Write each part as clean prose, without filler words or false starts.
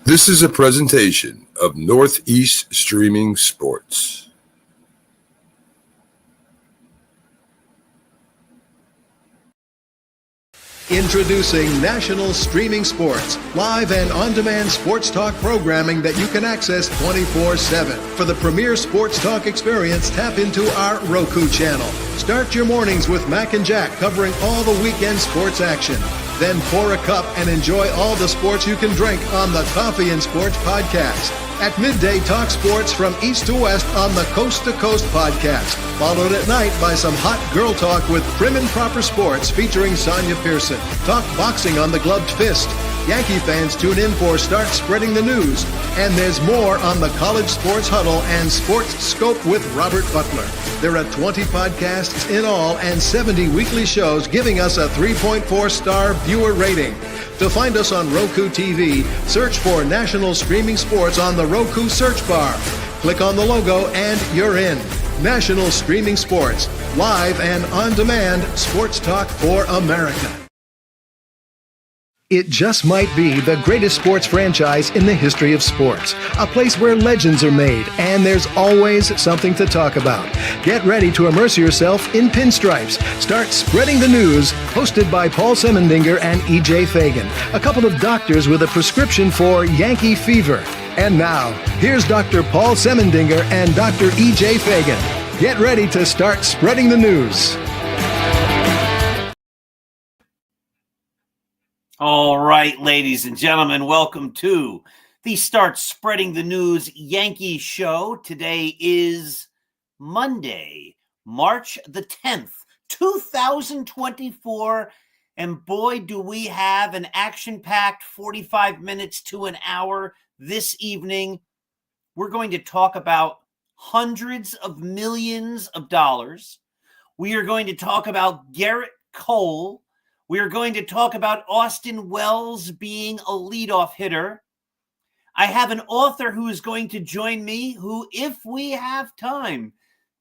This is a presentation of Northeast Streaming Sports. Introducing National Streaming Sports, live and on-demand sports talk programming that you can access 24/7. For the premier sports talk experience, tap into our Roku channel. Start your mornings with Mac and Jack covering all the weekend sports action. Then pour a cup and enjoy all the sports you can drink on the Coffee and Sports podcast. At midday, talk sports from east to west on the Coast to Coast podcast. Followed at night by some hot girl talk with Prim and Proper Sports featuring Sonia Pearson. Talk boxing on the Gloved Fist. Yankee fans tune in for Start Spreading the News. And there's more on the College Sports Huddle and Sports Scope with Robert Butler. There are 20 podcasts in all and 70 weekly shows giving us a 3.4-star viewer rating. To find us on Roku TV, search for National Streaming Sports on the Roku search bar. Click on the logo and you're in. National Streaming Sports, live and on-demand sports talk for America. It just might be the greatest sports franchise in the history of sports. A place where legends are made, and there's always something to talk about. Get ready to immerse yourself in pinstripes. Start Spreading the News, hosted by Paul Semendinger and E.J. Fagan, a couple of doctors with a prescription for Yankee fever. And now, here's Dr. Paul Semendinger and Dr. E.J. Fagan. Get ready to start spreading the news. All right, ladies and gentlemen, welcome to the Start Spreading the News Yankee Show. Today is Monday, March the 10th, 2024, and boy, do we have an action-packed 45 minutes to an hour this evening. We're going to talk about hundreds of millions of dollars. We are going to talk about Garrett Cole. We are going to talk about Austin Wells being a leadoff hitter. I have an author who is going to join me who, if we have time,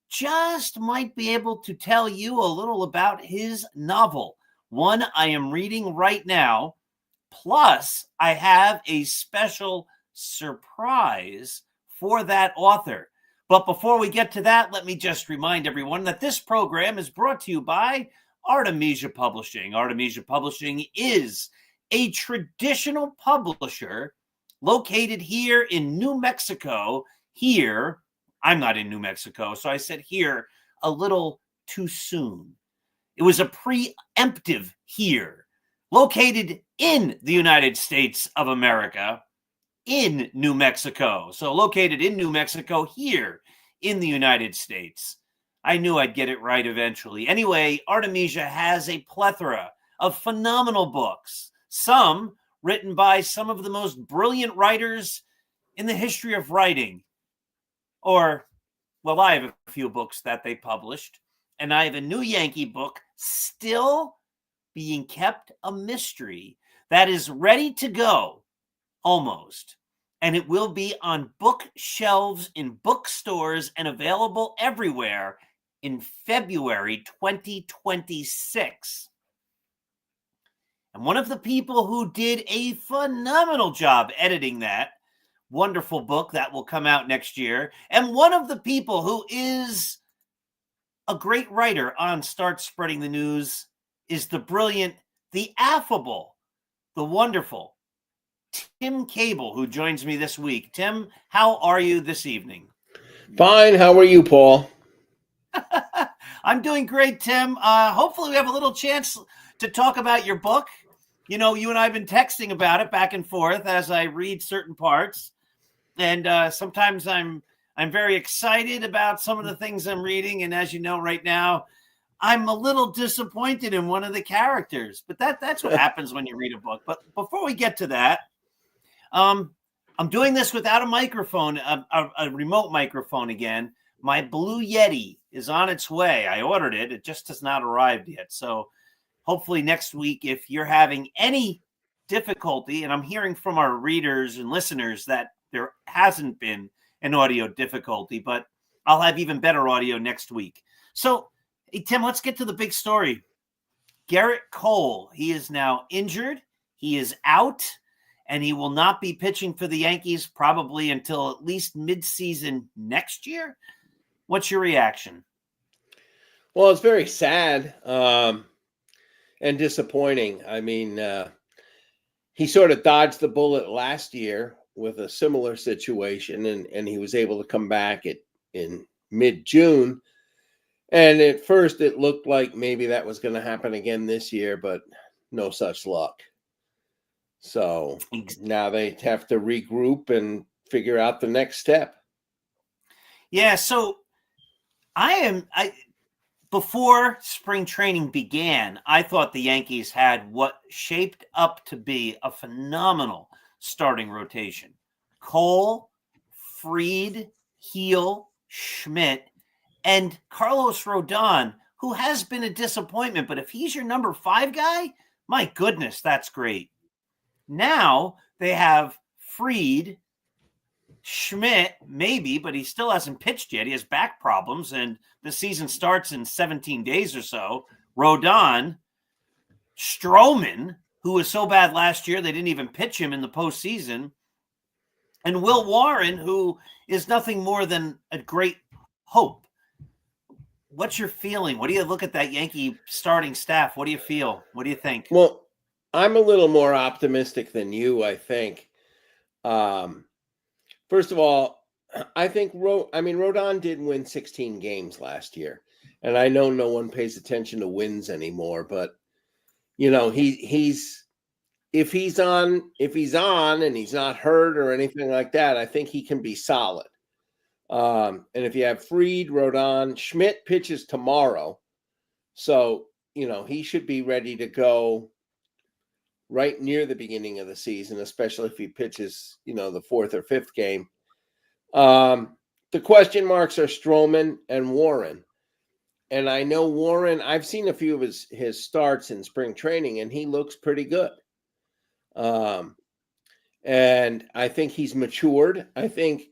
just might be able to tell you a little about his novel, one I am reading right now. Plus, I have a special surprise for that author. But before we get to that, let me just remind everyone that this program is brought to you by Artemisia Publishing. Artemisia Publishing is a traditional publisher located here in New Mexico. Here, I'm not in New Mexico, so I said here a little too soon. It was a preemptive here, located in the United States of America, in New Mexico. So located in New Mexico, here in the United States. I knew I'd get it right eventually. Anyway, Artemisia has a plethora of phenomenal books, some written by some of the most brilliant writers in the history of writing. Or, well, I have a few books that they published, and I have a new Yankee book still being kept a mystery that is ready to go, almost. And it will be on bookshelves in bookstores and available everywhere in February 2026. And one of the people who did a phenomenal job editing that wonderful book that will come out next year, and one of the people who is a great writer on Start Spreading the News, is the brilliant, the affable, the wonderful Tim Cable, who joins me this week. Tim, how are you this evening? Fine. How are you, Paul? I'm doing great, Tim. Hopefully we have a little chance to talk about your book. You know, you and I have been texting about it back and forth as I read certain parts. And sometimes I'm very excited about some of the things I'm reading. And as you know, right now, I'm a little disappointed in one of the characters. But that's what happens when you read a book. But before we get to that, I'm doing this without a microphone, a remote microphone again. My Blue Yeti is on its way. I ordered it. It just has not arrived yet. So hopefully next week, if you're having any difficulty, and I'm hearing from our readers and listeners that there hasn't been an audio difficulty, but I'll have even better audio next week. So, hey, Tim, let's get to the big story. Garrett Cole, he is now injured. He is out. and he will not be pitching for the Yankees probably until at least midseason next year. What's your reaction? Well, it's very sad and disappointing. I mean, he sort of dodged the bullet last year with a similar situation, and he was able to come back in mid-June. And at first, it looked like maybe that was going to happen again this year, but no such luck. So now they have to regroup and figure out the next step. Yeah, so before spring training began, I thought the Yankees had what shaped up to be a phenomenal starting rotation. Cole, Fried, Heel, Schmidt, and Carlos Rodon, who has been a disappointment, but if he's your number 5 guy, my goodness, that's great. Now they have Fried, Schmidt, maybe, but he still hasn't pitched yet. He has back problems, and the season starts in 17 days or so. Rodon, Stroman, who was so bad last year they didn't even pitch him in the postseason, and Will Warren, who is nothing more than a great hope. What's your feeling? What do you look at that Yankee starting staff? What do you feel? What do you think? Well, I'm a little more optimistic than you, I think. First of all, I think Rodon did win 16 games last year, and I know no one pays attention to wins anymore. But he's if he's on and he's not hurt or anything like that, I think he can be solid. And if you have Fried, Rodon, Schmidt pitches tomorrow, so he should be ready to go right near the beginning of the season, especially if he pitches, the 4th or 5th game. The question marks are Stroman and Warren. And I know Warren, I've seen a few of his starts in spring training, and he looks pretty good. And I think he's matured. I think,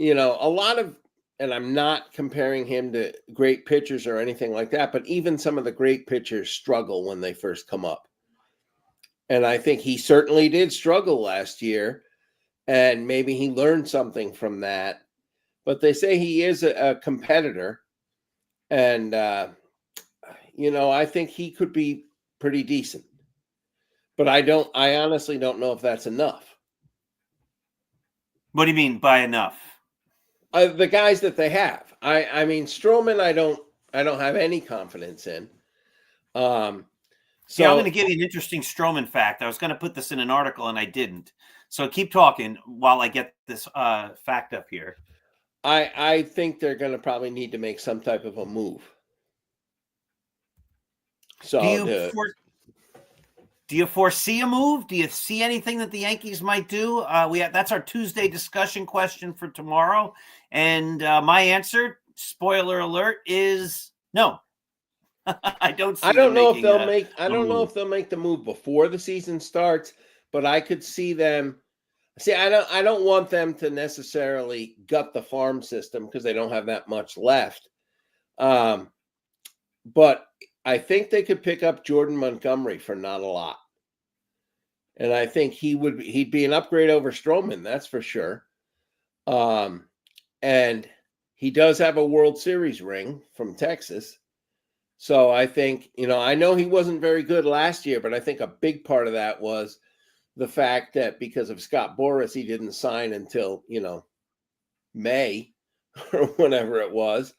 a lot of, and I'm not comparing him to great pitchers or anything like that, but even some of the great pitchers struggle when they first come up. And I think he certainly did struggle last year, and maybe he learned something from that. But they say he is a competitor, and, I think he could be pretty decent. But I honestly don't know if that's enough. What do you mean by enough? The guys that they have. I mean, Stroman, I don't have any confidence in. So I'm going to give you an interesting Stroman fact. I was going to put this in an article and I didn't. So keep talking while I get this fact up here. I think they're going to probably need to make some type of a move. So do you foresee a move? Do you see anything that the Yankees might do? That's our Tuesday discussion question for tomorrow. And my answer, spoiler alert, is no. I don't know if they'll make the move before the season starts, but I could see them. See, I don't want them to necessarily gut the farm system because they don't have that much left. But I think they could pick up Jordan Montgomery for not a lot. And I think he'd be an upgrade over Stroman, that's for sure. And he does have a World Series ring from Texas. So I think, I know he wasn't very good last year, but I think a big part of that was the fact that because of Scott Boras, he didn't sign until, May or whenever it was.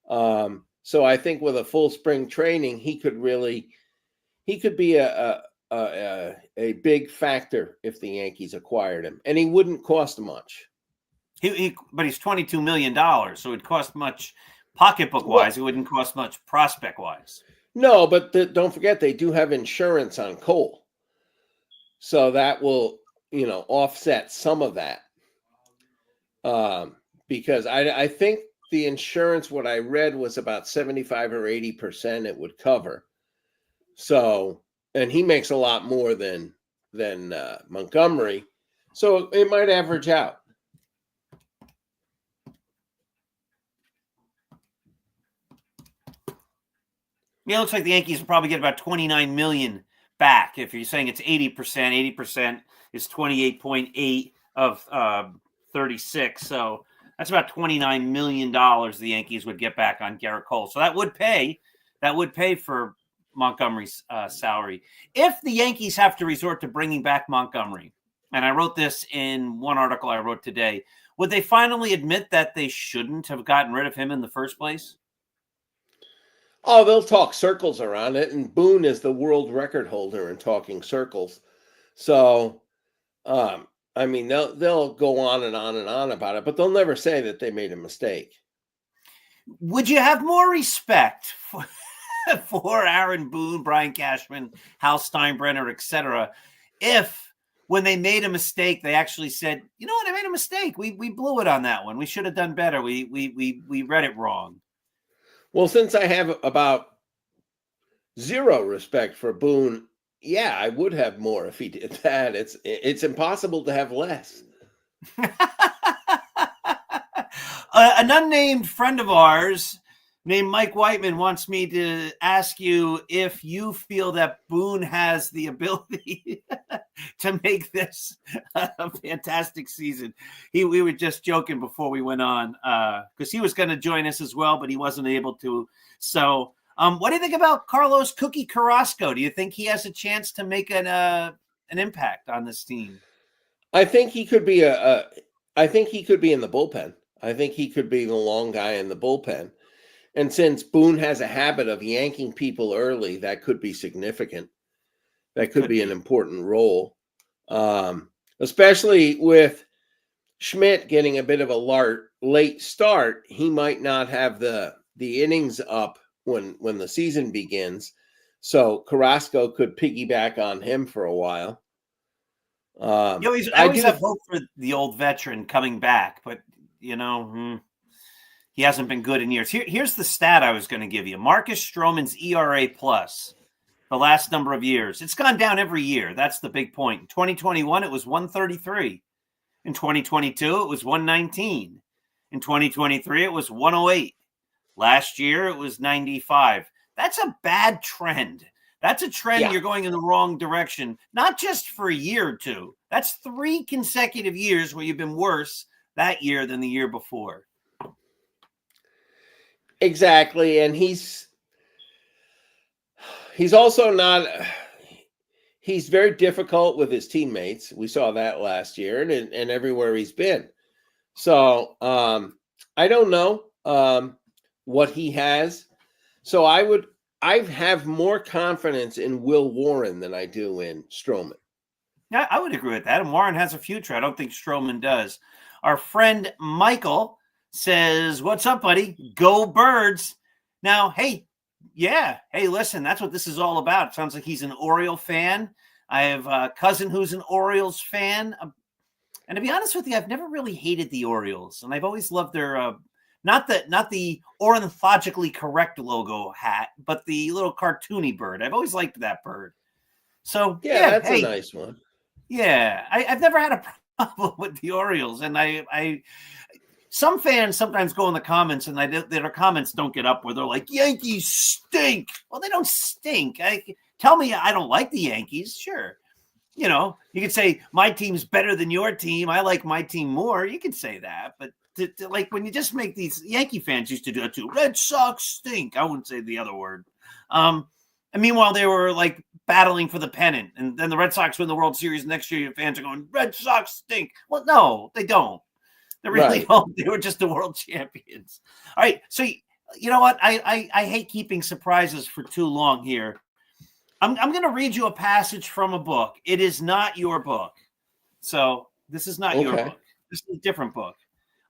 So I think with a full spring training, he could be a big factor if the Yankees acquired him, and he wouldn't cost much. But he's $22 million, so it'd cost much pocketbook wise. It wouldn't cost much prospect wise. No, but don't forget they do have insurance on Cole, so that will offset some of that. Because I think the insurance, what I read was about 75 or 80% it would cover. So, and he makes a lot more than Montgomery, so it might average out. Yeah, it looks like the Yankees will probably get about $29 million back. If you're saying it's 80% is 28.8 of 36. So that's about $29 million the Yankees would get back on Garrett Cole. So that would pay for Montgomery's salary. If the Yankees have to resort to bringing back Montgomery, and I wrote this in one article I wrote today, would they finally admit that they shouldn't have gotten rid of him in the first place? Oh, they'll talk circles around it, and Boone is the world record holder in talking circles. So, I mean, they'll go on and on and on about it, but they'll never say that they made a mistake. Would you have more respect for Aaron Boone, Brian Cashman, Hal Steinbrenner, etc., if when they made a mistake, they actually said, "You know what? I made a mistake. We blew it on that one. We should have done better. We read it wrong." Well, since I have about zero respect for Boone, yeah, I would have more if he did that. It's impossible to have less. An unnamed friend of ours named Mike Whiteman wants me to ask you if you feel that Boone has the ability to make this a fantastic season. We were just joking before we went on because he was going to join us as well, but he wasn't able to. So what do you think about Carlos Cookie Carrasco? Do you think he has a chance to make an impact on this team? I think he could be I think he could be in the bullpen. I think he could be the long guy in the bullpen. And since Boone has a habit of yanking people early, that could be significant. That could be an important role, especially with Schmidt getting a bit of a late start. He might not have the innings up when the season begins, so Carrasco could piggyback on him for a while. I always have hope for the old veteran coming back, but he hasn't been good in years. Here's the stat I was going to give you. Marcus Stroman's ERA plus the last number of years. It's gone down every year. That's the big point. In 2021, it was 133. In 2022, it was 119. In 2023, it was 108. Last year, it was 95. That's a bad trend. That's a trend You're going in the wrong direction, not just for a year or two. That's 3 consecutive years where you've been worse that year than the year before. Exactly. And he's also not – he's very difficult with his teammates. We saw that last year and everywhere he's been. So I don't know what he has. So I have more confidence in Will Warren than I do in Stroman. Yeah, I would agree with that. And Warren has a future. I don't think Stroman does. Our friend Michael says, "What's up, buddy? Go Birds." Now, hey, listen, that's what this is all about. It sounds like he's an Oriole fan. I have a cousin who's an Orioles fan. And to be honest with you, I've never really hated the Orioles. And I've always loved their not the ornithologically correct logo hat, but the little cartoony bird. I've always liked that bird. So that's a nice one. Yeah, I've never had a problem with the Orioles, and I some fans sometimes go in the comments, and their comments don't get up where they're like, "Yankees stink." Well, they don't stink. Tell me I don't like the Yankees, sure. You could say my team's better than your team. I like my team more. You could say that, but like when you just make these Yankee fans used to do it too. Red Sox stink. I wouldn't say the other word. And meanwhile, they were like battling for the pennant, and then the Red Sox win the World Series. Next year, your fans are going, "Red Sox stink." Well, no, they don't. They really don't. They were just the world champions. All right. So you know what? I hate keeping surprises for too long here. I'm going to read you a passage from a book. It is not your book. So this is not your book. This is a different book.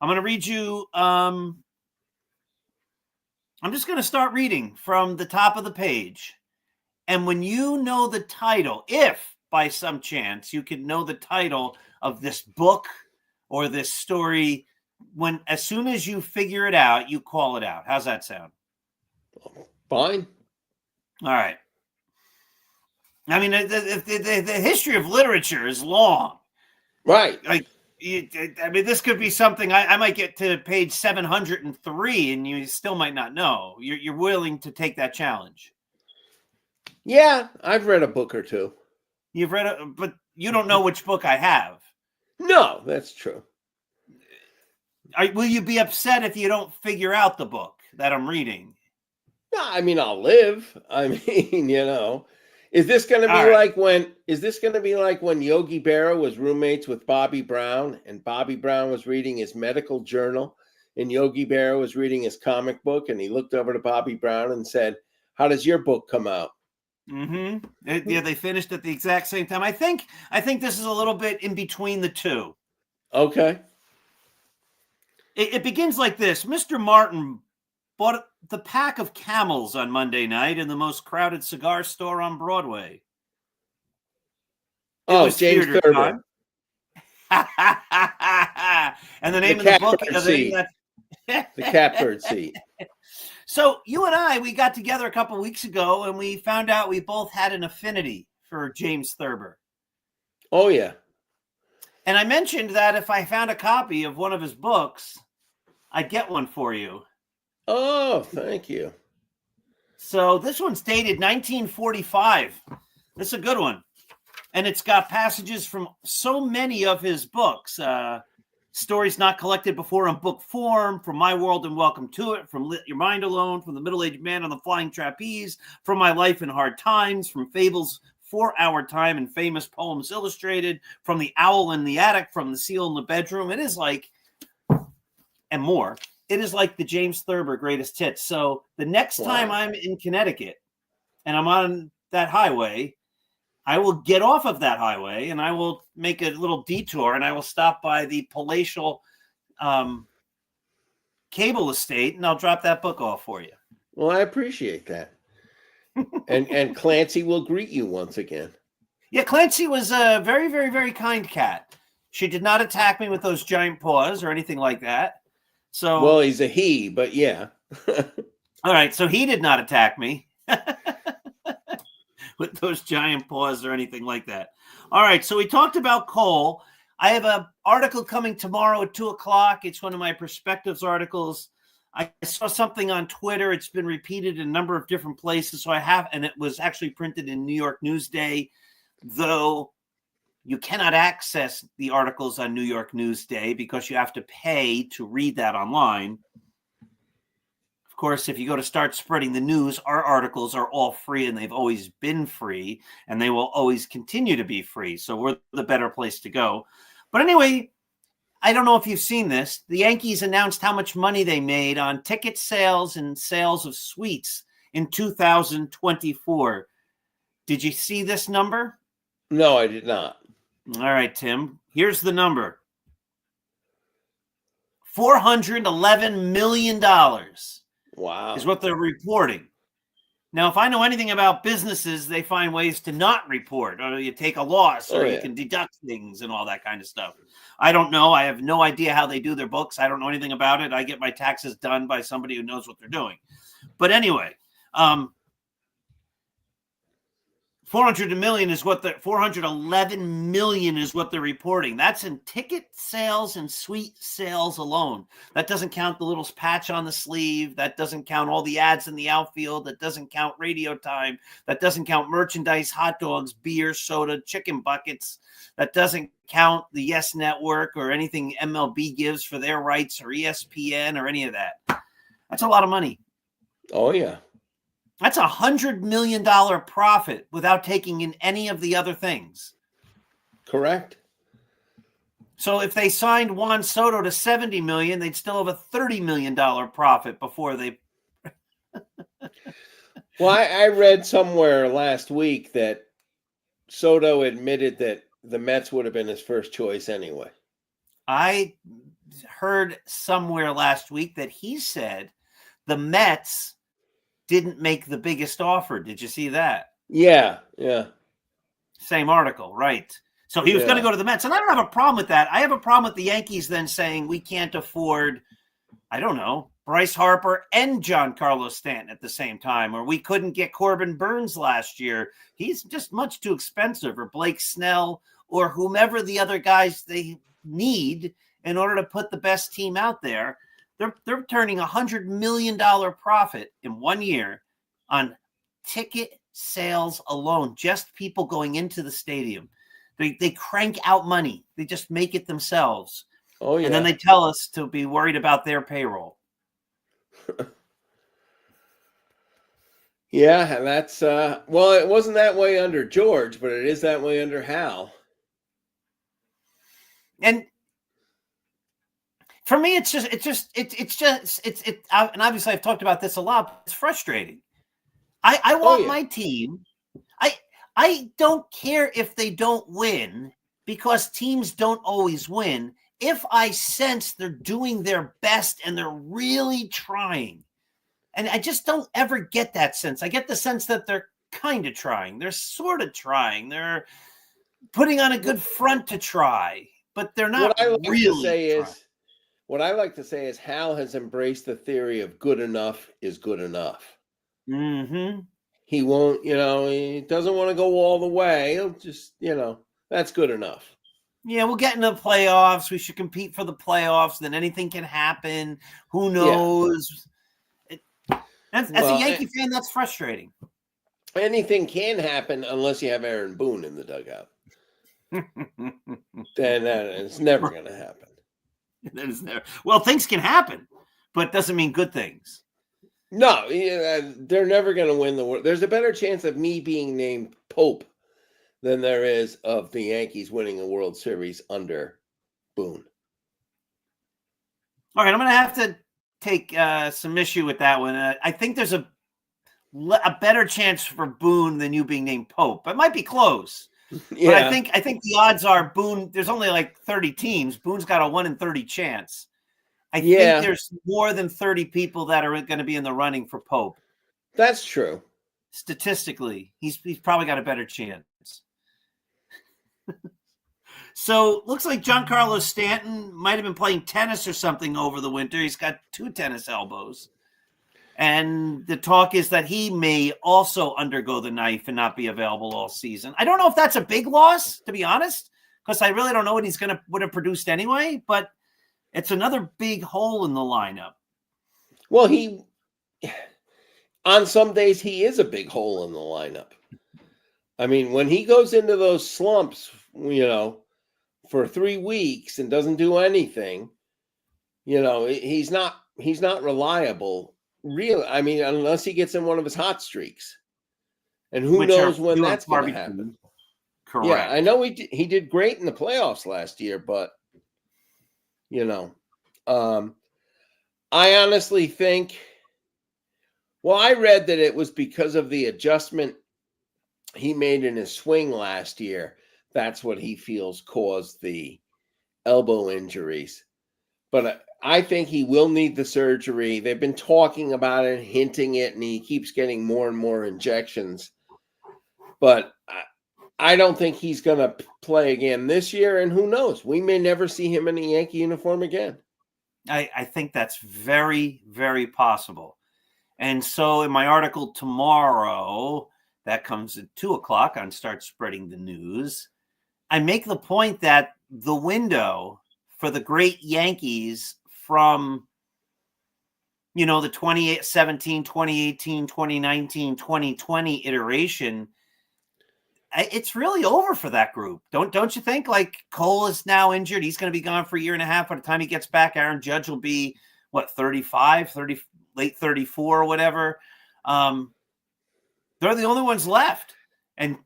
I'm going to read you. I'm just going to start reading from the top of the page. And when you know the title, if by some chance you could know the title of this book or this story, as soon as you figure it out, you call it out. How's that sound? Fine. All right. I mean, the history of literature is long. Right. Like, I mean, this could be something I might get to page 703 and you still might not know. You're willing to take that challenge. Yeah, I've read a book or two. You've read it, but you don't know which book I have. No, that's true. Will you be upset if you don't figure out the book that I'm reading? No, I mean, I'll live. I mean, is this going to All be right. like when Yogi Berra was roommates with Bobby Brown, and Bobby Brown was reading his medical journal, and Yogi Berra was reading his comic book, and he looked over to Bobby Brown and said, "How does your book come out?" Mm-hmm. Yeah, they finished at the exact same time. I think this is a little bit in between the two. Okay. It begins like this. Mr. Martin bought the pack of Camels on Monday night in the most crowded cigar store on Broadway. It was James theater Thurber. time. And the name The of the book catbird seat. The catbird seat. So you and I, we got together a couple weeks ago, and we found out we both had an affinity for James Thurber. Oh, yeah. And I mentioned that if I found a copy of one of his books, I'd get one for you. Oh, thank you. So this one's dated 1945. This is a good one. And it's got passages from so many of his books. Stories not collected before in book form, From My World and Welcome to It, From Let Your Mind Alone, From The Middle-Aged Man on the Flying Trapeze, From My Life in Hard Times, From Fables 4-Hour Time and Famous Poems Illustrated, From The Owl in the Attic, From The Seal in the Bedroom. It is like, and more, it is like the James Thurber greatest hits. So the next time I'm in Connecticut and I'm on that highway, I will get off of that highway and I will make a little detour and I will stop by the palatial cable estate and I'll drop that book off for you. Well, I appreciate that. and Clancy will greet you once again. Yeah, Clancy was a very, very, very kind cat. She did not attack me with those giant paws or anything like that. So, well, he's a he, but yeah. All right, so he did not attack me with those giant paws or anything like that. All right, so we talked about coal. I have an article coming tomorrow at 2:00. It's one of my perspectives articles. I saw something on Twitter. It's been repeated in a number of different places. So I have, and it was actually printed in New York Newsday, though you cannot access the articles on New York Newsday because you have to pay to read that online. Of course, if you go to Start Spreading the News, our articles are all free and they've always been free and they will always continue to be free. So we're the better place to go. But anyway, I don't know if you've seen this. The Yankees announced how much money they made on ticket sales and sales of suites in 2024. Did you see this number? No, I did not. All right, Tim. Here's the number. $411 million. Wow. Is what they're reporting. Now, if I know anything about businesses, they find ways to not report, or you take a loss, or you can deduct things and all that kind of stuff. I don't know. I have no idea how they do their books. I don't know anything about it. I get my taxes done by somebody who knows what they're doing. But anyway, 411 million is what they're reporting. That's in ticket sales and suite sales alone. That doesn't count the little patch on the sleeve. That doesn't count all the ads in the outfield. That doesn't count radio time. That doesn't count merchandise, hot dogs, beer, soda, chicken buckets. That doesn't count the Yes Network or anything MLB gives for their rights or ESPN or any of that. That's a lot of money. Oh, yeah. That's $100 million profit without taking in any of the other things. Correct. So if they signed Juan Soto to $70 million, they'd still have a $30 million profit before they. Well, I read somewhere last week that Soto admitted that the Mets would have been his first choice anyway. I heard somewhere last week that he said the Mets didn't make the biggest offer. Did you see that? Yeah. Same article, right. So he was going to go to the Mets. And I don't have a problem with that. I have a problem with the Yankees then saying we can't afford, I don't know, Bryce Harper and Giancarlo Stanton at the same time, or we couldn't get Corbin Burns last year. He's just much too expensive, or Blake Snell, or whomever the other guys they need in order to put the best team out there. They're turning $100 million profit in 1 year on ticket sales alone, just people going into the stadium. They crank out money. They just make it themselves. Oh, yeah. And then they tell us to be worried about their payroll. Yeah, that's well, it wasn't that way under George, but it is that way under Hal. And for me, and obviously I've talked about this a lot, but it's frustrating. I want my team. I don't care if they don't win, because teams don't always win. If I sense they're doing their best and they're really trying, and I just don't ever get that sense. I get the sense that they're kind of trying. They're sort of trying. They're putting on a good front to try, but they're not really trying. What I like to say is Hal has embraced the theory of good enough is good enough. Mm-hmm. He won't, he doesn't want to go all the way. He'll just, that's good enough. Yeah, we'll get into the playoffs. We should compete for the playoffs. Then anything can happen. Who knows? Yeah. As a Yankee fan, that's frustrating. Anything can happen unless you have Aaron Boone in the dugout. Then it's never going to happen. That is never. Well, things can happen, but doesn't mean good things. No, they're never going to win the world. There's a better chance of me being named Pope than there is of the Yankees winning a World Series under Boone. All right, I'm going to have to take some issue with that one. I think there's a better chance for Boone than you being named Pope. It might be close. Yeah. But I think the odds are Boone, there's only like 30 teams. Boone's got a 1 in 30 chance. I think there's more than 30 people that are going to be in the running for Pope. That's true. Statistically, he's probably got a better chance. So looks like Giancarlo Stanton might have been playing tennis or something over the winter. He's got 2 tennis elbows. And the talk is that he may also undergo the knife and not be available all season. I don't know if that's a big loss, to be honest, because I really don't know what he's would have produced anyway, but it's another big hole in the lineup. Well, on some days, he is a big hole in the lineup. I mean, when he goes into those slumps, for 3 weeks and doesn't do anything, he's not reliable. Really, I mean, unless he gets in one of his hot streaks, and who knows when that's going to happen. Correct. Yeah, I know he did great in the playoffs last year, but I honestly think. Well, I read that it was because of the adjustment he made in his swing last year. That's what he feels caused the elbow injuries. But I think he will need the surgery. They've been talking about it, hinting it, and he keeps getting more and more injections. But I don't think he's going to play again this year, and who knows? We may never see him in a Yankee uniform again. I think that's very, very possible. And so in my article tomorrow, that comes at 2:00 on Start Spreading the News, I make the point that the window for the great Yankees from, the 2017, 2018, 2019, 2020 iteration, it's really over for that group. Don't you think? Like, Cole is now injured. He's going to be gone for a year and a half. By the time he gets back, Aaron Judge will be, 35, late 34 or whatever. They're the only ones left. And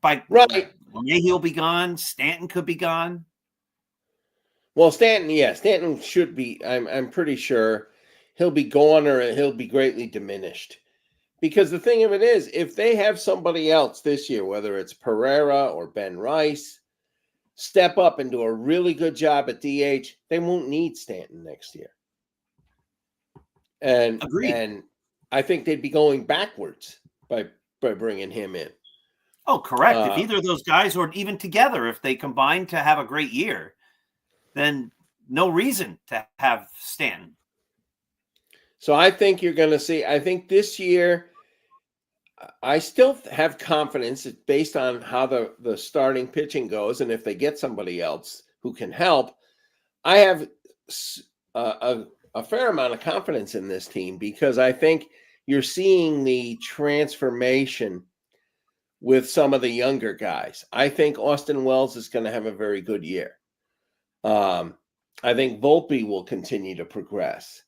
he'll be gone. Stanton could be gone. Well, Stanton should be. I'm pretty sure he'll be gone, or he'll be greatly diminished. Because the thing of it is, if they have somebody else this year, whether it's Pereira or Ben Rice, step up and do a really good job at DH, they won't need Stanton next year. And Agreed. And I think they'd be going backwards by bringing him in. Oh, correct. If either of those guys, or even together, if they combine to have a great year, then no reason to have Stanton. So I think you're going to see, I think this year, I still have confidence based on how the starting pitching goes. And if they get somebody else who can help, I have a fair amount of confidence in this team, because I think you're seeing the transformation with some of the younger guys. I think Austin Wells is going to have a very good year. I think Volpe will continue to progress.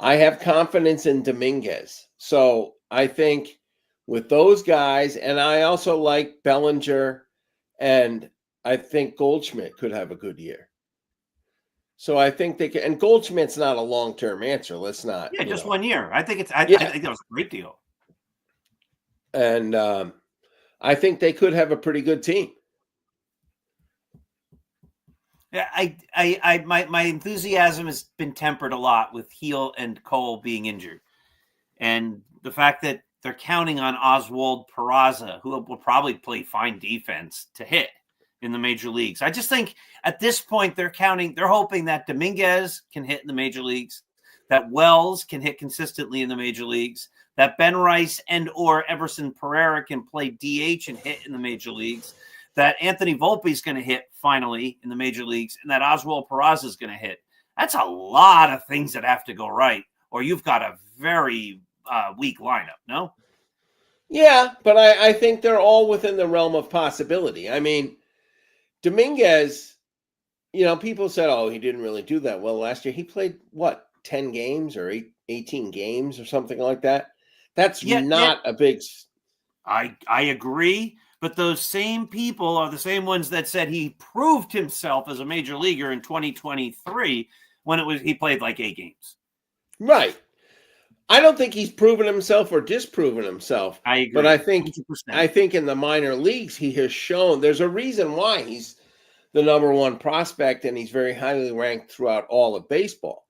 I have confidence in Dominguez. So I think with those guys, and I also like Bellinger, and I think Goldschmidt could have a good year. So I think they can, and Goldschmidt's not a long-term answer. Let's not. Yeah, just 1 year. I think I think that was a great deal. And I think they could have a pretty good team. Yeah, my enthusiasm has been tempered a lot with Heel and Cole being injured, and the fact that they're counting on Oswald Peraza, who will probably play fine defense, to hit in the major leagues. I just think at this point they're hoping that Dominguez can hit in the major leagues, that Wells can hit consistently in the major leagues, that Ben Rice and or Everson Pereira can play DH and hit in the major leagues, that Anthony Volpe is going to hit finally in the major leagues, and that Oswald Peraza is going to hit. That's a lot of things that have to go right, or you've got a very weak lineup, no? Yeah, but I think they're all within the realm of possibility. I mean, Dominguez, people said, oh, he didn't really do that well last year. He played, 10 games or 18 games or something like that? That's not a big... I agree, but those same people are the same ones that said he proved himself as a major leaguer in 2023 when he played like 8 games. Right. I don't think he's proven himself or disproven himself. I agree. But I think 100%. In the minor leagues he has shown there's a reason why he's the number one prospect and he's very highly ranked throughout all of baseball.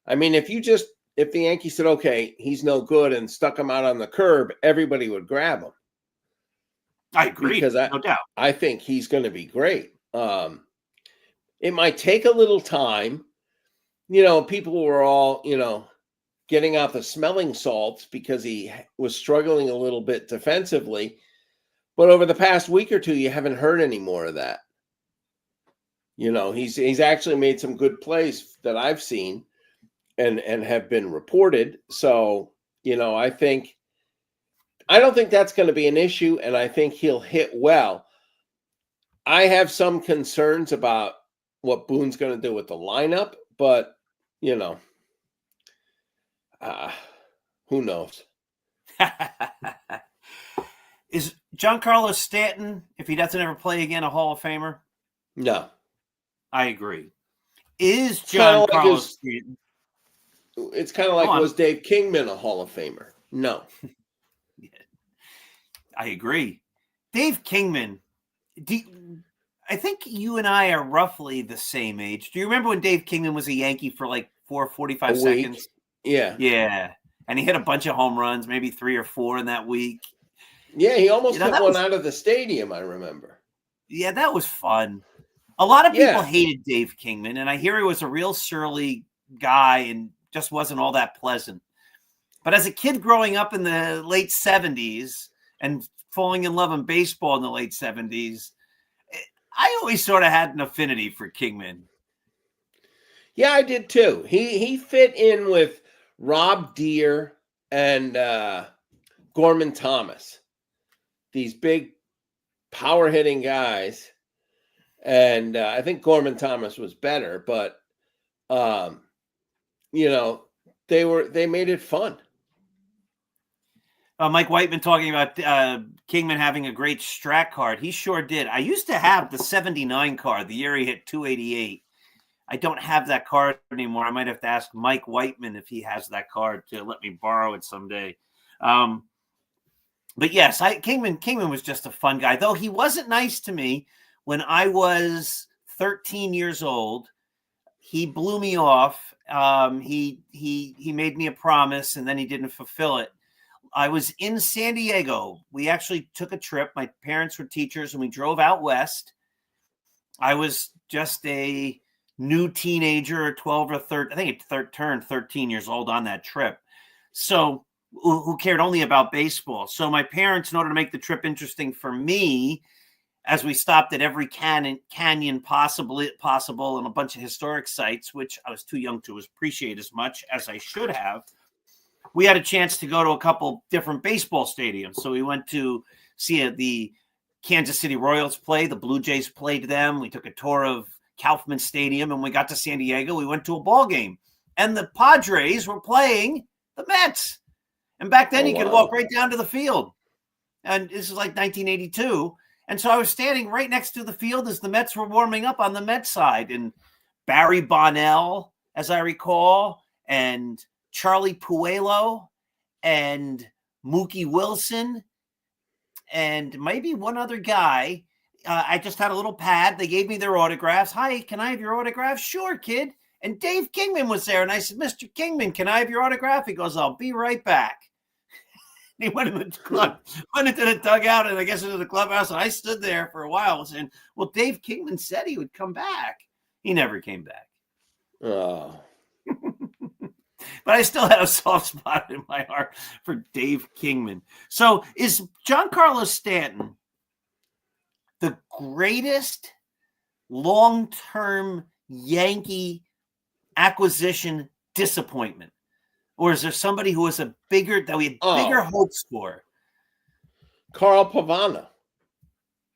I mean, if the Yankees said, okay, he's no good and stuck him out on the curb, everybody would grab him. I agree, because no doubt. I think he's going to be great. It might take a little time. People were all, getting out the smelling salts because he was struggling a little bit defensively. But over the past week or two, you haven't heard any more of that. He's actually made some good plays that I've seen and have been reported. So, I don't think that's going to be an issue, and I think he'll hit well. I have some concerns about what Boone's going to do with the lineup, but, who knows? Is Giancarlo Stanton, if he doesn't ever play again, a Hall of Famer? No. I agree. Is Giancarlo Stanton... It's kind of like, was Dave Kingman a Hall of Famer? No. I agree. Dave Kingman, I think you and I are roughly the same age. Do you remember when Dave Kingman was a Yankee for like 45 seconds? Yeah. Yeah. And he hit a bunch of home runs, maybe 3 or 4 in that week. Yeah, he almost hit one out of the stadium, I remember. Yeah, that was fun. A lot of people hated Dave Kingman, and I hear he was a real surly guy and just wasn't all that pleasant. But as a kid growing up in the late 70s and falling in love in baseball in the late 70s, I always sort of had an affinity for Kingman. Yeah, I did too. He fit in with Rob Deere and Gorman Thomas, these big power hitting guys. And I think Gorman Thomas was better, but they made it fun. Mike Whiteman talking about Kingman having a great Strat card. He sure did. I used to have the 79 card, the year he hit 288. I don't have that card anymore. I might have to ask Mike Whiteman if he has that card to let me borrow it someday. But yes, Kingman was just a fun guy, though he wasn't nice to me when I was 13 years old. He blew me off. He made me a promise and then he didn't fulfill it. I was in San Diego. We actually took a trip. My parents were teachers and we drove out west. I was just a new teenager, 12 or 13. I think it turned 13 years old on that trip. So who cared only about baseball? So my parents, in order to make the trip interesting for me, as we stopped at every canyon possible and a bunch of historic sites, which I was too young to appreciate as much as I should have, we had a chance to go to a couple different baseball stadiums. So we went to see the Kansas City Royals play. The Blue Jays played them. We took a tour of Kaufman Stadium, and we got to San Diego. We went to a ball game, and the Padres were playing the Mets. And back then, you could walk right down to the field. And this is like 1982. And so I was standing right next to the field as the Mets were warming up on the Mets side. And Barry Bonnell, as I recall, and Charlie Puello, and Mookie Wilson, and maybe one other guy. I just had a little pad. They gave me their autographs. Hi, can I have your autograph? Sure, kid. And Dave Kingman was there. And I said, Mr. Kingman, can I have your autograph? He goes, I'll be right back. He went into the dugout, and I guess into the clubhouse. And I stood there for a while saying, well, Dave Kingman said he would come back. He never came back. Oh. But I still had a soft spot in my heart for Dave Kingman. So is Giancarlo Stanton the greatest long-term Yankee acquisition disappointment? Or is there somebody who was that we had bigger hopes for? Carl Pavano.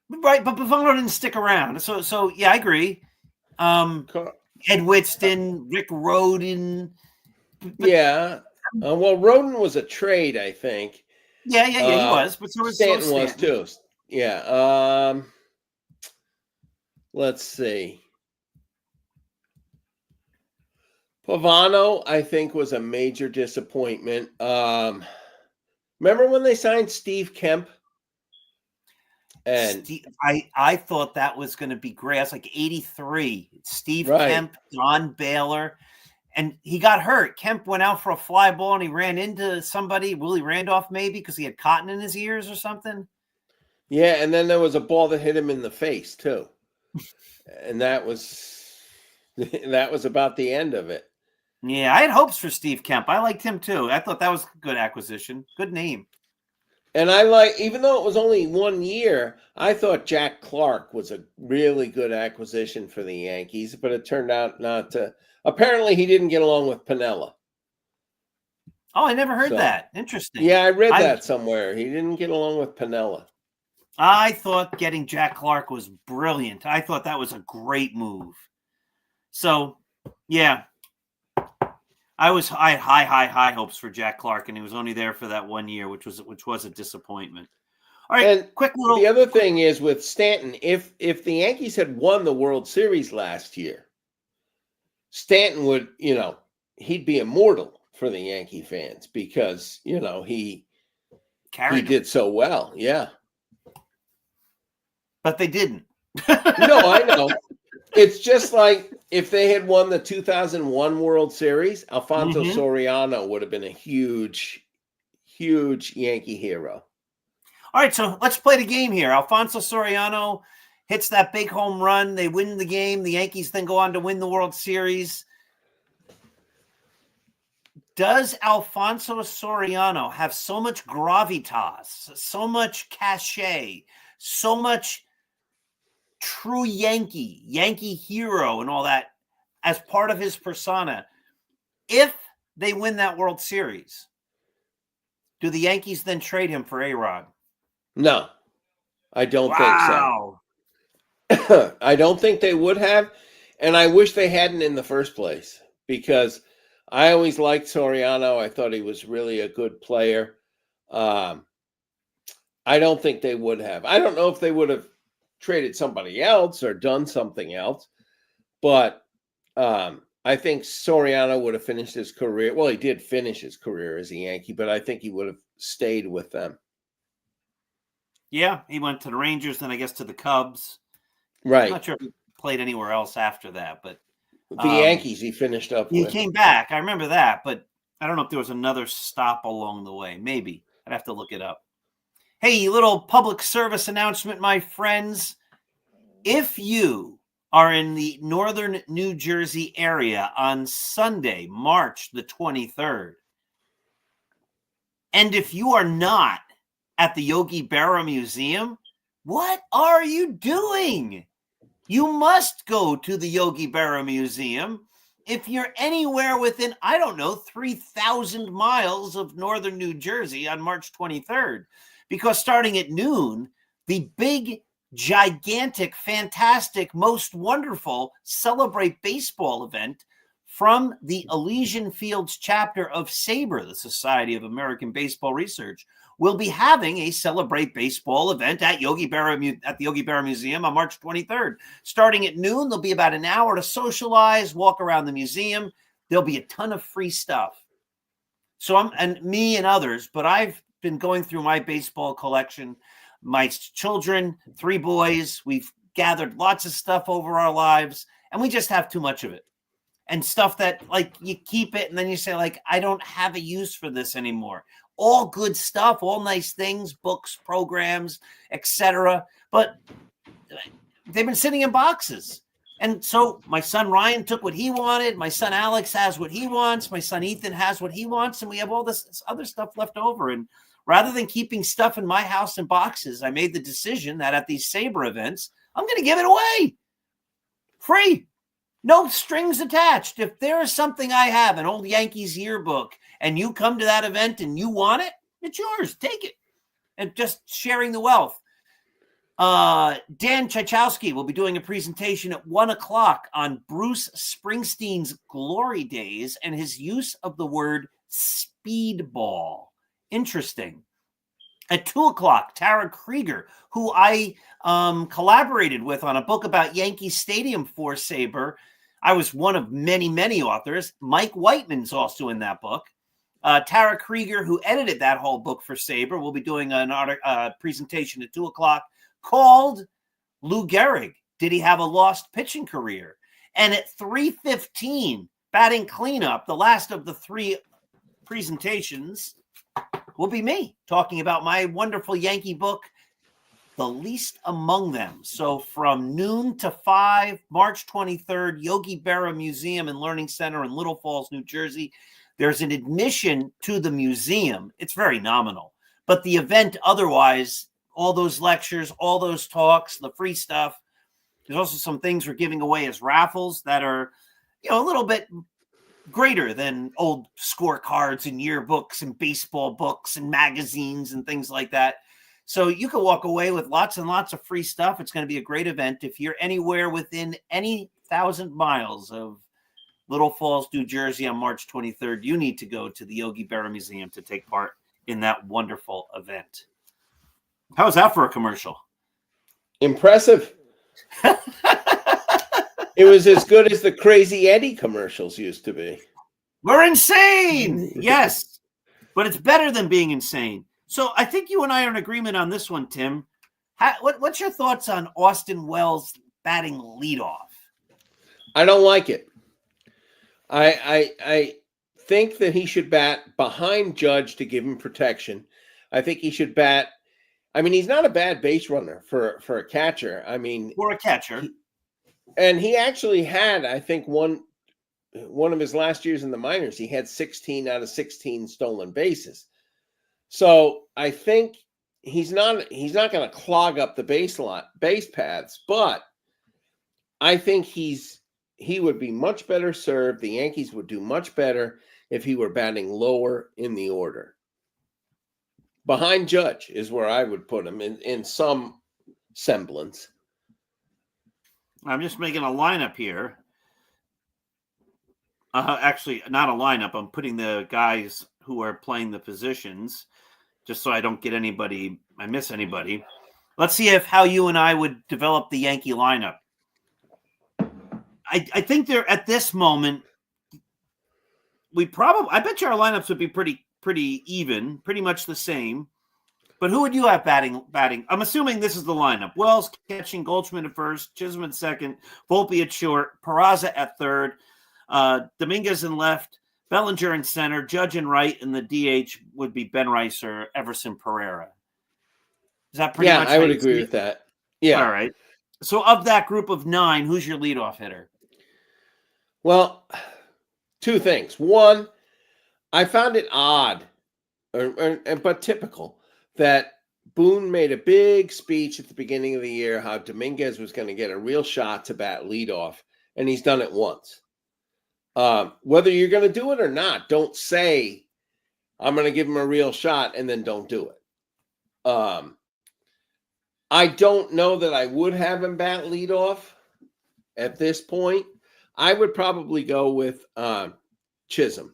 Right, but Pavano didn't stick around. So yeah, I agree. Ed Whitson, Rick Rhoden. Well, Rhoden was a trade, I think. Yeah, he was. But so was Stanton was too. Yeah. Let's see. Pavano, I think, was a major disappointment. Remember when they signed Steve Kemp? And I thought that was going to be great. That's like 83. Steve Kemp, Don Baylor. And he got hurt. Kemp went out for a fly ball, and he ran into somebody, Willie Randolph maybe, because he had cotton in his ears or something. Yeah, and then there was a ball that hit him in the face, too. And that was about the end of it. Yeah, I had hopes for Steve Kemp. I liked him, too. I thought that was a good acquisition. Good name. And even though it was only 1 year, I thought Jack Clark was a really good acquisition for the Yankees, but it turned out not to. Apparently, he didn't get along with Piniella. Oh, I never heard that. Interesting. Yeah, I read that somewhere. He didn't get along with Piniella. I thought getting Jack Clark was brilliant. I thought that was a great move. So, yeah. I had high hopes for Jack Clark, and he was only there for that 1 year, which was a disappointment. All right, and quick little. The other thing is with Stanton, if the Yankees had won the World Series last year, Stanton would, he'd be immortal for the Yankee fans because, he did so well. Yeah. But they didn't. No, I know. It's just like if they had won the 2001 World Series, Alfonso Soriano would have been a huge, huge Yankee hero. All right, so let's play the game here. Alfonso Soriano hits that big home run. They win the game. The Yankees then go on to win the World Series. Does Alfonso Soriano have so much gravitas, so much cachet, so much true Yankee hero and all that as part of his persona? If they win that World Series, do the Yankees then trade him for A-Rod? No, I don't think so. I don't think they would have, and I wish they hadn't in the first place because I always liked Soriano. I thought he was really a good player. I don't think they would have. I don't know if they would have traded somebody else or done something else, but I think Soriano would have finished his career. Well, he did finish his career as a Yankee, but I think he would have stayed with them. Yeah, he went to the Rangers, then I guess to the Cubs. Right. I'm not sure if he played anywhere else after that, but the Yankees he finished up with. He came back. I remember that, but I don't know if there was another stop along the way. Maybe. I'd have to look it up. Hey, little public service announcement, my friends. If you are in the northern New Jersey area on Sunday, March the 23rd, and if you are not at the Yogi Berra Museum, what are you doing? You must go to the Yogi Berra Museum. If you're anywhere within, 3,000 miles of northern New Jersey on March 23rd, because starting at noon, the big, gigantic, fantastic, most wonderful Celebrate Baseball event from the Elysian Fields chapter of SABR, the Society of American Baseball Research, will be having a Celebrate Baseball event at the Yogi Berra Museum on March 23rd. Starting at noon, there'll be about an hour to socialize, walk around the museum. There'll be a ton of free stuff. So me and others, but I've been going through my baseball collection. My children, 3 boys, we've gathered lots of stuff over our lives, and we just have too much of it. And stuff that, like, you keep it and then you say, like, I don't have a use for this anymore. All good stuff, all nice things, books, programs, etc. But they've been sitting in boxes. And so my son Ryan took what he wanted. My son Alex has what he wants. My son Ethan has what he wants. And we have all this other stuff left over. And rather than keeping stuff in my house in boxes, I made the decision that at these SABR events, I'm going to give it away. Free. No strings attached. If there is something I have, an old Yankees yearbook, and you come to that event and you want it, it's yours. Take it. And just sharing the wealth. Dan Tchaikovsky will be doing a presentation at 1:00 on Bruce Springsteen's glory days and his use of the word speedball. Interesting. At 2:00, Tara Krieger, who I collaborated with on a book about Yankee Stadium for SABR. I was one of many, many authors. Mike Whiteman's also in that book. Tara Krieger, who edited that whole book for SABR, will be doing a presentation at 2:00 called Lou Gehrig, Did He Have a Lost Pitching Career? And at 3:15, batting cleanup, the last of the 3 presentations, will be me talking about my wonderful Yankee book, The Least Among Them. So from noon to 5, March 23rd, Yogi Berra Museum and Learning Center in Little Falls, New Jersey. There's an admission to the museum. It's very nominal. But the event otherwise, all those lectures, all those talks, the free stuff. There's also some things we're giving away as raffles that are, a little bit greater than old scorecards and yearbooks and baseball books and magazines and things like that. So you can walk away with lots and lots of free stuff. It's going to be a great event. If you're anywhere within any 1,000 miles of Little Falls, New Jersey on March 23rd, you need to go to the Yogi Berra Museum to take part in that wonderful event. How's that for a commercial? Impressive. It was as good as the Crazy Eddie commercials used to be. We're insane. Yes, but it's better than being insane. So I think you and I are in agreement on this one, Tim. What's your thoughts on Austin Wells batting leadoff? I don't like it. I think that he should bat behind Judge to give him protection. I think he should bat. I mean, he's not a bad base runner for a catcher. I mean, for a catcher. And he actually had, I think, one of his last years in the minors, he had 16 out of 16 stolen bases. So I think he's not going to clog up the base paths, but I think he would be much better served. The Yankees would do much better if he were batting lower in the order. Behind Judge is where I would put him in some semblance. I'm just making a lineup here. Actually, not a lineup. I'm putting the guys who are playing the positions just so I don't get anybody, I miss anybody. Let's see how you and I would develop the Yankee lineup. I think they're at this moment, I bet you our lineups would be pretty even, pretty much the same. But who would you have batting? I'm assuming this is the lineup. Wells catching, Goldschmidt at first, Chisholm at second, Volpe at short, Peraza at third, Dominguez in left, Bellinger in center, Judge in right, and the DH would be Ben Rice or Everson Pereira. Is that pretty much? Yeah, I would agree with that. Yeah. All right. So of that group of 9, who's your leadoff hitter? Well, 2 things. One, I found it odd, but typical, that Boone made a big speech at the beginning of the year how Dominguez was going to get a real shot to bat leadoff, and he's done it once. Whether you're going to do it or not, don't say, I'm going to give him a real shot, and then don't do it. I don't know that I would have him bat leadoff at this point. I would probably go with Chisholm.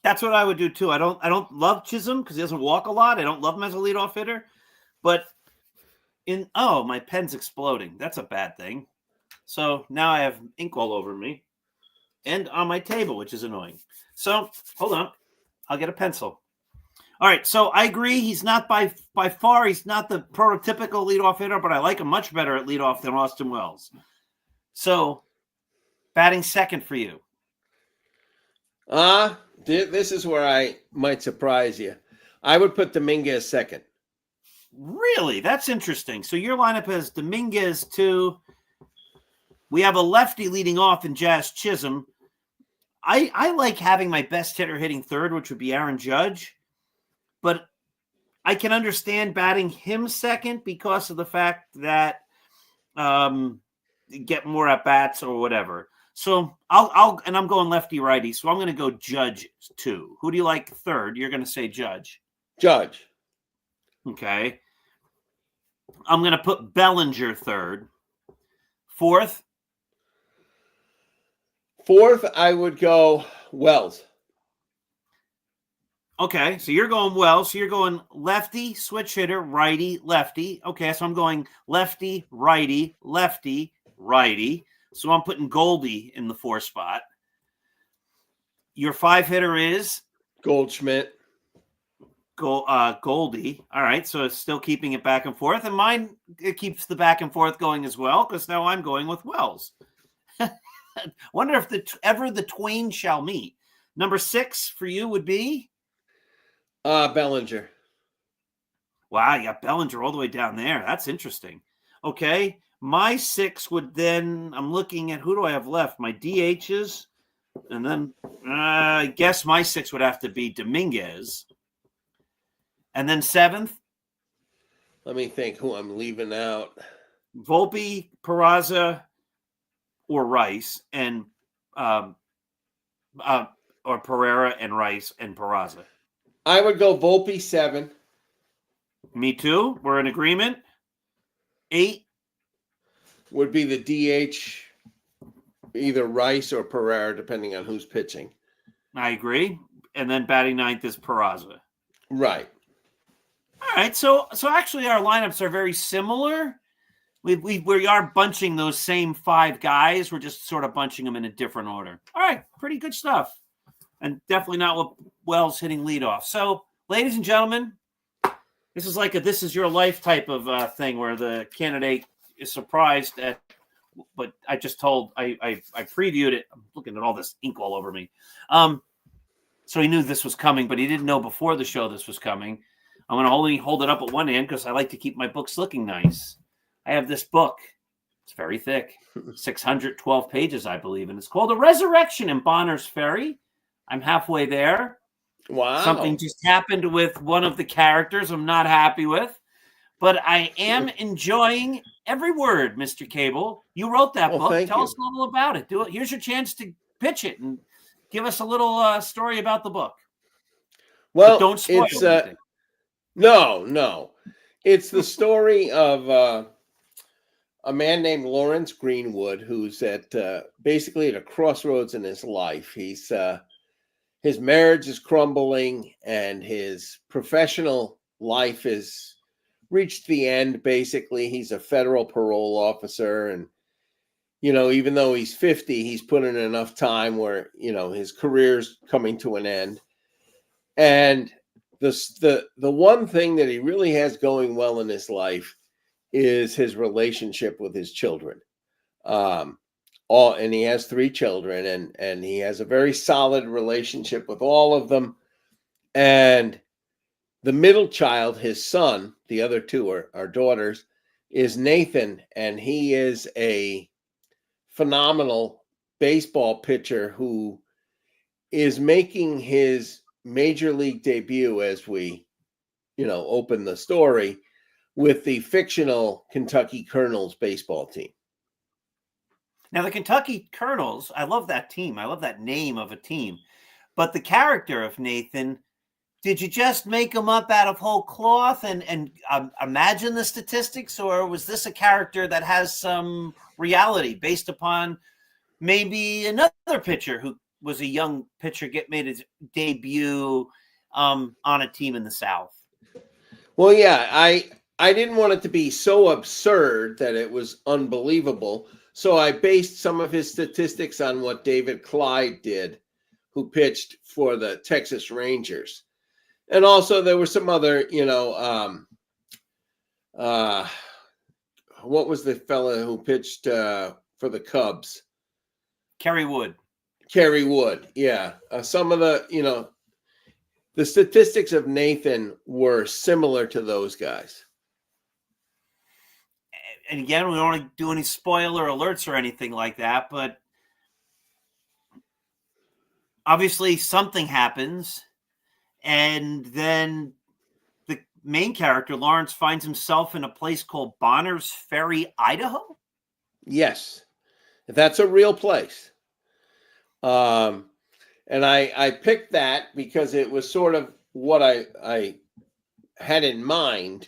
That's what I would do too. I don't love Chisholm because he doesn't walk a lot. I don't love him as a leadoff hitter, but my pen's exploding. That's a bad thing. So now I have ink all over me and on my table, which is annoying. So hold on, I'll get a pencil. All right, so I agree. He's not by far. He's not the prototypical leadoff hitter, but I like him much better at leadoff than Austin Wells. So, batting second for you. This is where I might surprise you. I would put Dominguez second. Really? That's interesting. So your lineup has Dominguez 2. We have a lefty leading off in Jazz Chisholm. I like having my best hitter hitting third, which would be Aaron Judge. But I can understand batting him second because of the fact that get more at bats or whatever. So I'm going lefty righty. So I'm going to go Judge 2. Who do you like third? You're going to say Judge. Judge. Okay. I'm going to put Bellinger third. Fourth, I would go Wells. Okay, so you're going Wells. So you're going lefty, switch hitter, righty, lefty. Okay, so I'm going lefty, righty, lefty, righty. So I'm putting Goldie in the 4 spot. Your 5 hitter is Goldschmidt. Goldie. All right, so it's still keeping it back and forth. And mine, it keeps the back and forth going as well because now I'm going with Wells. Wonder if ever the twain shall meet. Number 6 for you would be? Bellinger. Wow, you got Bellinger all the way down there. That's interesting. Okay, my 6 would then, I'm looking at who do I have left? My DHs. And then I guess my 6 would have to be Dominguez. And then 7th? Let me think who I'm leaving out. Volpe, Peraza, or Rice, and or Pereira and Rice and Peraza. I would go Volpe 7. Me too. We're in agreement. 8 would be the DH, either Rice or Pereira, depending on who's pitching. I agree. And then batting ninth is Peraza. Right. All right. So actually our lineups are very similar. We are bunching those same 5 guys. We're just sort of bunching them in a different order. All right. Pretty good stuff. And definitely not with Wells hitting leadoff. So, ladies and gentlemen, this is like a "this is your life" type of thing where the candidate is surprised at. But I just told I previewed it. I'm looking at all this ink all over me. So he knew this was coming, but he didn't know before the show this was coming. I'm going to only hold it up at one hand because I like to keep my books looking nice. I have this book. It's very thick, 612 pages, I believe, and it's called "A Resurrection in Bonner's Ferry." I'm halfway there. Wow. Something just happened with one of the characters I'm not happy with, but I am enjoying every word, Mr. Cable. You wrote that book. Tell us a little about it. Do it. Here's your chance to pitch it and give us a little story about the book. Well, but don't spoil anything. No. It's the story of a man named Lawrence Greenwood, who's basically at a crossroads in his life. His marriage is crumbling, and his professional life has reached the end. Basically, he's a federal parole officer, and even though he's 50, he's put in enough time where his career's coming to an end. And the one thing that he really has going well in his life is his relationship with his children. And he has 3 children, and he has a very solid relationship with all of them. And the middle child, his son, the other 2 are daughters, is Nathan, and he is a phenomenal baseball pitcher who is making his major league debut as we, open the story with the fictional Kentucky Colonels baseball team. Now, the Kentucky Colonels, I love that team. I love that name of a team. But the character of Nathan Did you just make him up out of whole cloth and imagine the statistics, or was this a character that has some reality based upon maybe another pitcher who was a young pitcher made his debut on a team in the South? Well, yeah, I didn't want it to be so absurd that it was unbelievable. So I based some of his statistics on what David Clyde did, who pitched for the Texas Rangers. And also there were some other, what was the fella who pitched for the Cubs? Kerry Wood. Kerry Wood, yeah. Some of the statistics of Nathan were similar to those guys. And again, we don't want to do any spoiler alerts or anything like that, but obviously something happens, and then the main character, Lawrence, finds himself in a place called Bonners Ferry, Idaho. Yes, that's a real place. And I picked that because it was sort of what I had in mind,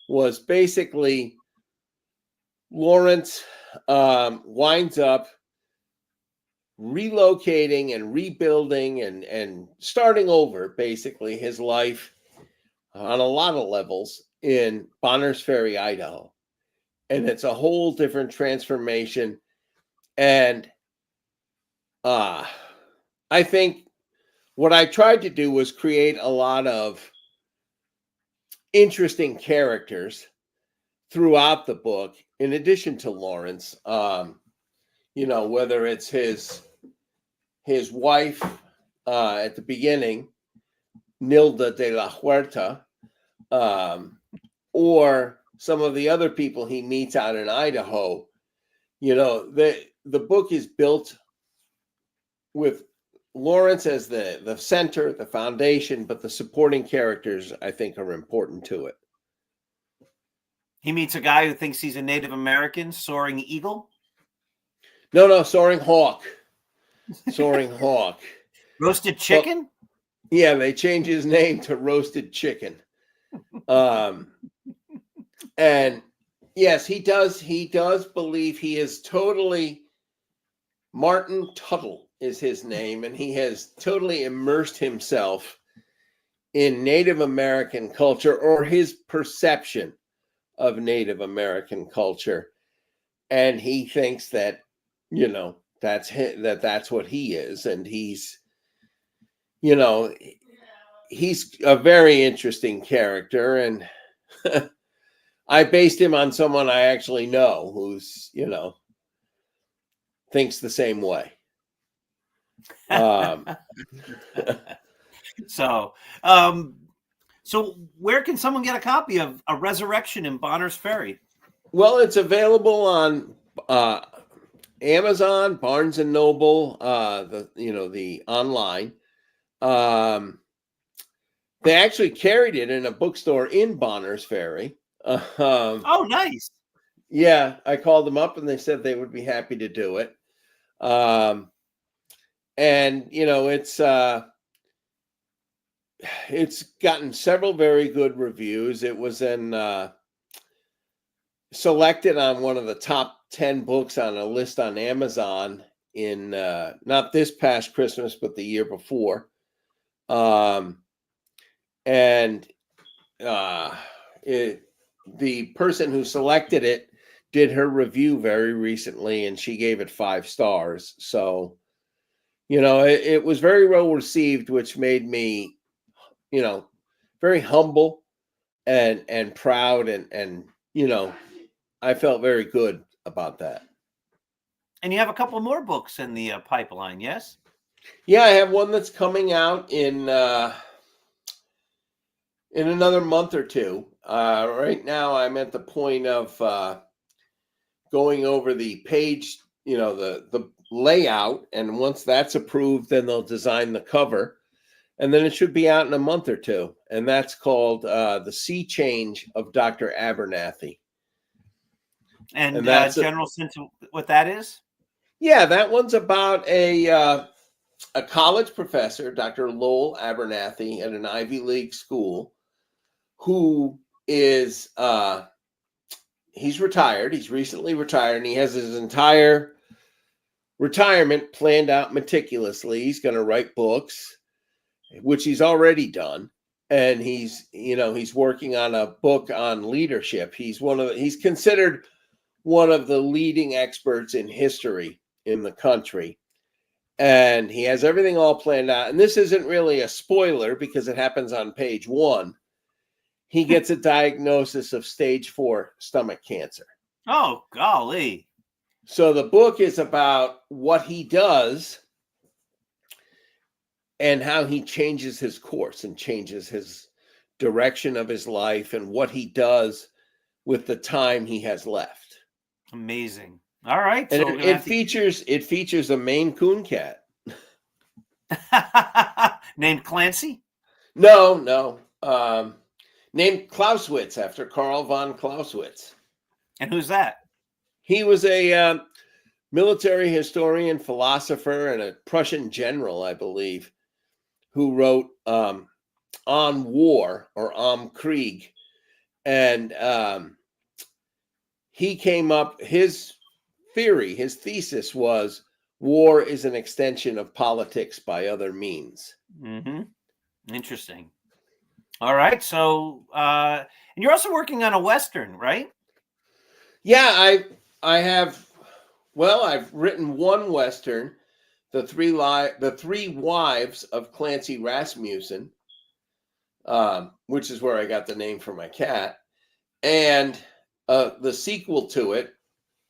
was basically Lawrence winds up relocating and rebuilding and starting over basically his life on a lot of levels in Bonners Ferry, Idaho. And it's a whole different transformation. And I think what I tried to do was create a lot of interesting characters throughout the book, in addition to Lawrence. Whether it's his wife at the beginning, Nilda de la Huerta, or some of the other people he meets out in Idaho. The book is built with Lawrence as the center, the foundation, but the supporting characters, I think, are important to it. He meets a guy who thinks he's a Native American, Soaring Eagle. No, Soaring Hawk. Soaring Hawk. Roasted Chicken? Well, yeah, they changed his name to Roasted Chicken. And yes, he does believe he is totally, Martin Tuttle is his name, and he has totally immersed himself in Native American culture, or his perception of Native American culture. And he thinks that, that's what he is. And he's a very interesting character. And I based him on someone I actually know who's, thinks the same way. So where can someone get a copy of A Resurrection in Bonners Ferry? Well, it's available on Amazon, Barnes and Noble, the online. They actually carried it in a bookstore in Bonners Ferry. Oh, nice. Yeah, I called them up and they said they would be happy to do it. And it's gotten several very good reviews. It was selected on one of the top 10 books on a list on Amazon in not this past Christmas, but the year before. The person who selected it did her review very recently, and she gave it 5 stars. So, it was very well received, which made me, very humble and proud, and I felt very good about that. And you have a couple more books in the pipeline, yes? Yeah, I have one that's coming out in another month or two. Right now, I'm at the point of going over the page, the layout, and once that's approved, then they'll design the cover, and then it should be out in a month or two. And that's called The Sea Change of Dr. Abernathy. And that's general sense of what that is? Yeah, that one's about a a college professor, Dr. Lowell Abernathy, at an Ivy League school, who is he's retired. He's recently retired, and he has his entire retirement planned out meticulously. He's going to write books, which he's already done, and he's working on a book on leadership. He's considered one of the leading experts in history in the country, and he has everything all planned out. And this isn't really a spoiler because it happens on page 1. He gets a diagnosis of stage 4 stomach cancer. Oh, golly. So the book is about what he does and how he changes his course and changes his direction of his life and what he does with the time he has left. Amazing. All right. And So it features a Maine Coon cat. named Clancy? No. Named Clausewitz after Karl von Clausewitz. And who's that? He was a military historian, philosopher, and a Prussian general, I believe, who wrote On War or Am Krieg. And he came up, his thesis was war is an extension of politics by other means. Mm-hmm. Interesting. All right. So, and you're also working on a Western, right? Yeah, I have. Well, I've written one Western, the three wives of Clancy Rasmussen, which is where I got the name for my cat, and the sequel to it,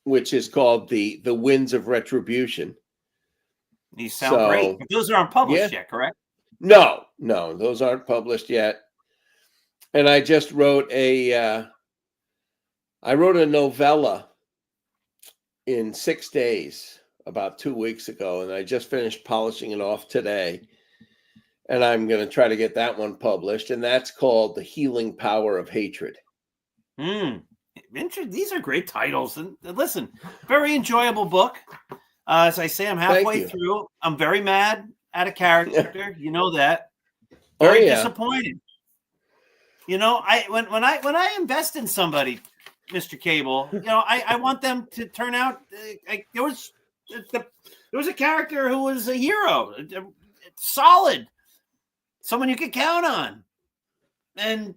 which is called the Winds of Retribution. These sound great. But those aren't published yet, correct? No, those aren't published yet. And I just wrote a novella in 6 days about 2 weeks ago, and I just finished polishing it off today. And I'm going to try to get that one published, and that's called The Healing Power of Hatred. These are great titles. And listen, very enjoyable book. As I say, I'm halfway through. I'm very mad at a character. You know that. Very disappointed. You know, when I invest in somebody, Mr. Cable, you know, I want them to turn out. There was a character who was a hero, solid, someone you could count on, and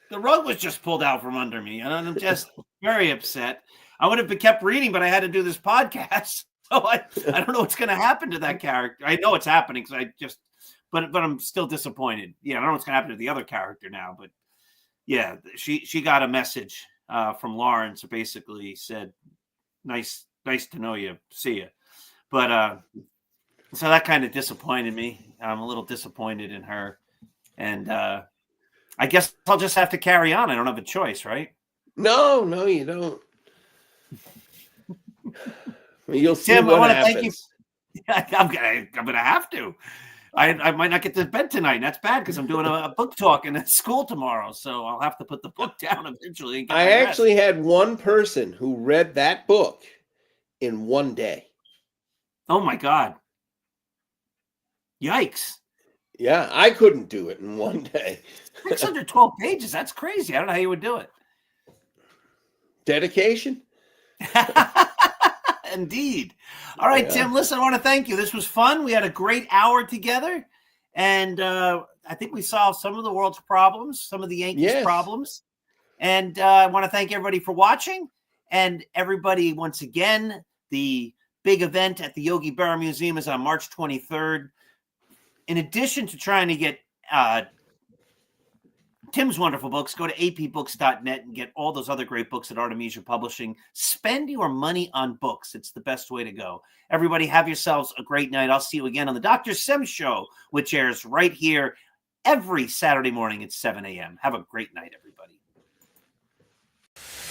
the rug was just pulled out from under me, and I'm just very upset. I would have kept reading, but I had to do this podcast, so I don't know what's going to happen to that character. I know it's happening because but I'm still disappointed. Yeah, I don't know what's going to happen to the other character now, but yeah, she got a message from Lawrence who basically said, nice to know you, see you. But so that kind of disappointed me. I'm a little disappointed in her, and I guess I'll just have to carry on. I don't have a choice, right? No, you don't. You'll see Tim, what happens. Thank you. I'm going to have to. I might not get to bed tonight. And that's bad because I'm doing a book talk at school tomorrow. So I'll have to put the book down eventually. And I actually had one person who read that book in one day. Oh, my God. Yikes. Yeah, I couldn't do it in one day. 612 pages. That's crazy. I don't know how you would do it. Dedication. Indeed. All right, Tim, listen, I want to thank you. This was fun. We had a great hour together. And I think we solved some of the world's problems, some of the Yankees problems. And I want to thank everybody for watching. And everybody, once again, the big event at the Yogi Berra Museum is on March 23rd. In addition to trying to get Tim's wonderful books, go to apbooks.net and get all those other great books at Artemisia Publishing. Spend your money on books. It's the best way to go. Everybody have yourselves a great night. I'll see you again on the Dr. Sim Show, which airs right here every Saturday morning at 7 a.m. Have a great night, everybody.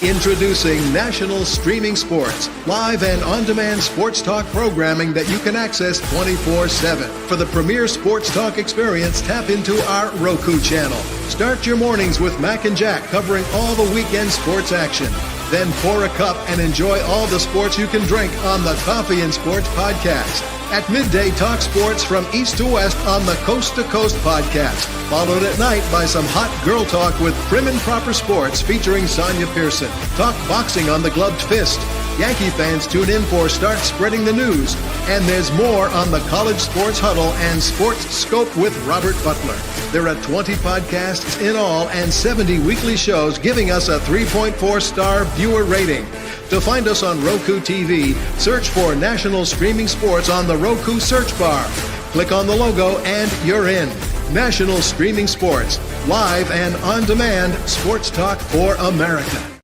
Introducing National Streaming Sports, live and on-demand sports talk programming that you can access 24/7. For the premier sports talk experience, tap into our Roku channel. Start your mornings with Mac and Jack covering all the weekend sports action. Then pour a cup and enjoy all the sports you can drink on the Coffee and Sports Podcast. At midday, talk sports from east to west on the Coast to Coast Podcast. Followed at night by some hot girl talk with prim and proper sports featuring Sonia Pearson. Talk boxing on the Gloved Fist. Yankee fans tune in for Start Spreading the News. And there's more on the College Sports Huddle and Sports Scope with Robert Butler. There are 20 podcasts in all and 70 weekly shows giving us a 3.4-star viewer rating. To find us on Roku TV, search for National Streaming Sports on the Roku search bar. Click on the logo and you're in. National Streaming Sports, live and on demand sports talk for America.